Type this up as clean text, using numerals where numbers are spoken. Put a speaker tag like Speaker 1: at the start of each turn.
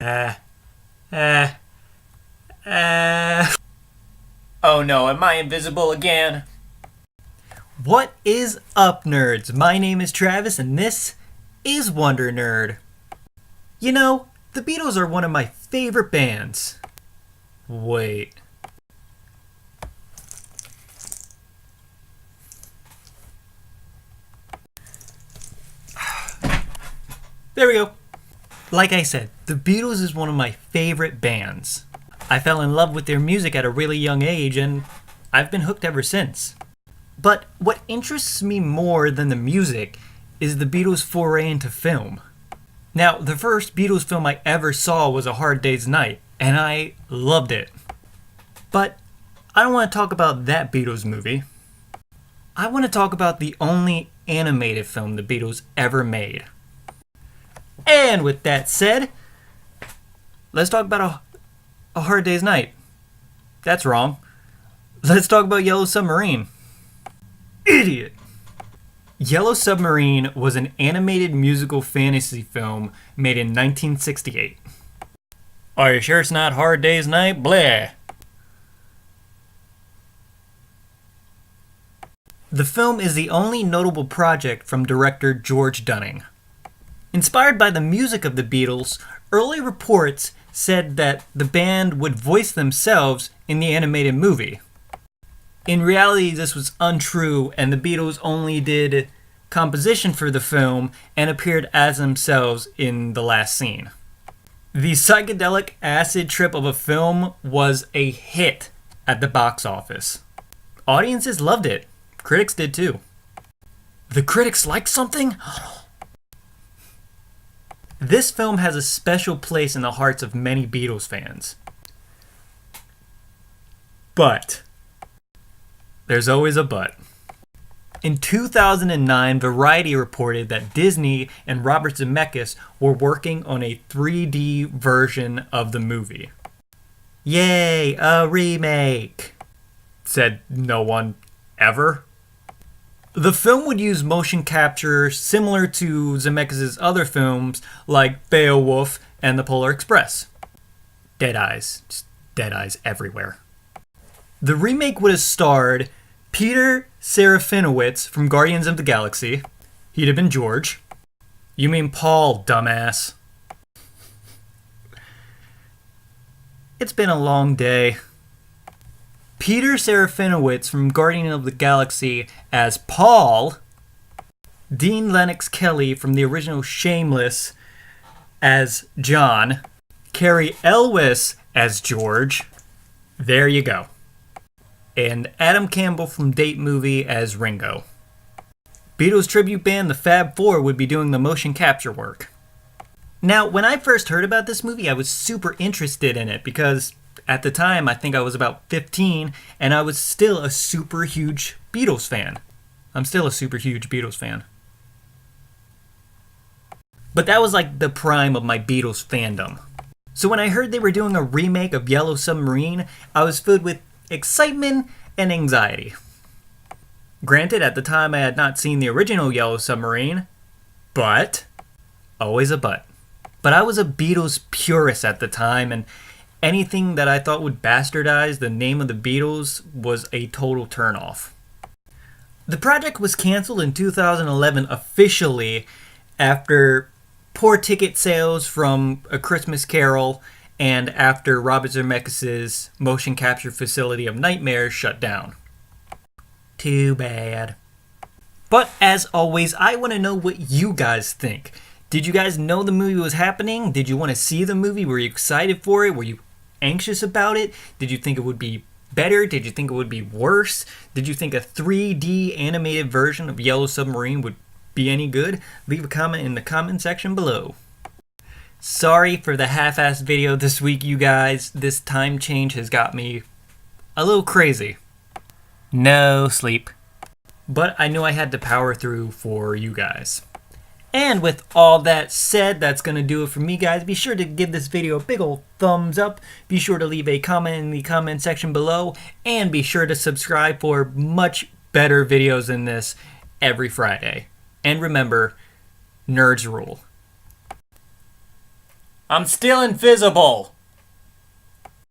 Speaker 1: Uh, uh, Oh no, am I invisible again? What is up, nerds? My name is Travis, and this is Wonder Nerd. You know, the Beatles are one of my favorite bands. Wait. There we go. Like I said, the Beatles is one of my favorite bands. I fell in love with their music at a really young age, and I've been hooked ever since. But what interests me more than the music is the Beatles' foray into film. Now, the first Beatles film I ever saw was A Hard Day's Night, and I loved it. But I don't want to talk about that Beatles movie. I want to talk about the only animated film the Beatles ever made. And with that said, let's talk about A Hard Day's Night. That's wrong. Let's talk about Yellow Submarine. Idiot! Yellow Submarine was an animated musical fantasy film made in 1968. Are you sure it's not Hard Day's Night? Bleh. The film is the only notable project from director George Dunning. Inspired by the music of the Beatles, early reports said that the band would voice themselves in the animated movie. In reality, this was untrue, and the Beatles only did composition for the film and appeared as themselves in the last scene. The psychedelic acid trip of a film was a hit at the box office. Audiences loved it. Critics did too. The critics liked something? This film has a special place in the hearts of many Beatles fans. But there's always a but. In 2009, Variety reported that Disney and Robert Zemeckis were working on a 3D version of the movie. Yay, a remake, said no one ever. The film would use motion capture similar to Zemeckis' other films like Beowulf and The Polar Express. Dead eyes. Just dead eyes everywhere. The remake would have starred Peter Serafinowicz from Guardians of the Galaxy. He'd have been George. You mean Paul, dumbass. It's been a long day. Peter Serafinowicz from Guardians of the Galaxy as Paul. Dean Lennox Kelly from the original Shameless as John. Cary Elwes as George. There you go. And Adam Campbell from Date Movie as Ringo. Beatles tribute band the Fab Four would be doing the motion capture work. Now, when I first heard about this movie, I was super interested in it because at the time, I think I was about 15, and I was still a super huge Beatles fan. I'm still a super huge Beatles fan. But that was like the prime of my Beatles fandom. So when I heard they were doing a remake of Yellow Submarine, I was filled with excitement and anxiety. Granted, at the time I had not seen the original Yellow Submarine, but always a but. But I was a Beatles purist at the time, and anything that I thought would bastardize the name of the Beatles was a total turnoff. The project was canceled in 2011 officially after poor ticket sales from A Christmas Carol and after Robert Zemeckis' motion capture facility of Nightmares shut down. Too bad. But as always, I want to know what you guys think. Did you guys know the movie was happening? Did you want to see the movie? Were you excited for it? Were you anxious about it? Did you think it would be better? Did you think it would be worse? Did you think a 3D animated version of Yellow Submarine would be any good? Leave a comment in the comment section below. Sorry for the half-assed video this week, you guys. This time change has got me a little crazy. No sleep. But I knew I had to power through for you guys. And with all that said, that's going to do it for me, guys. Be sure to give this video a big old thumbs up. Be sure to leave a comment in the comment section below. And be sure to subscribe for much better videos than this every Friday. And remember, nerds rule. I'm still invisible!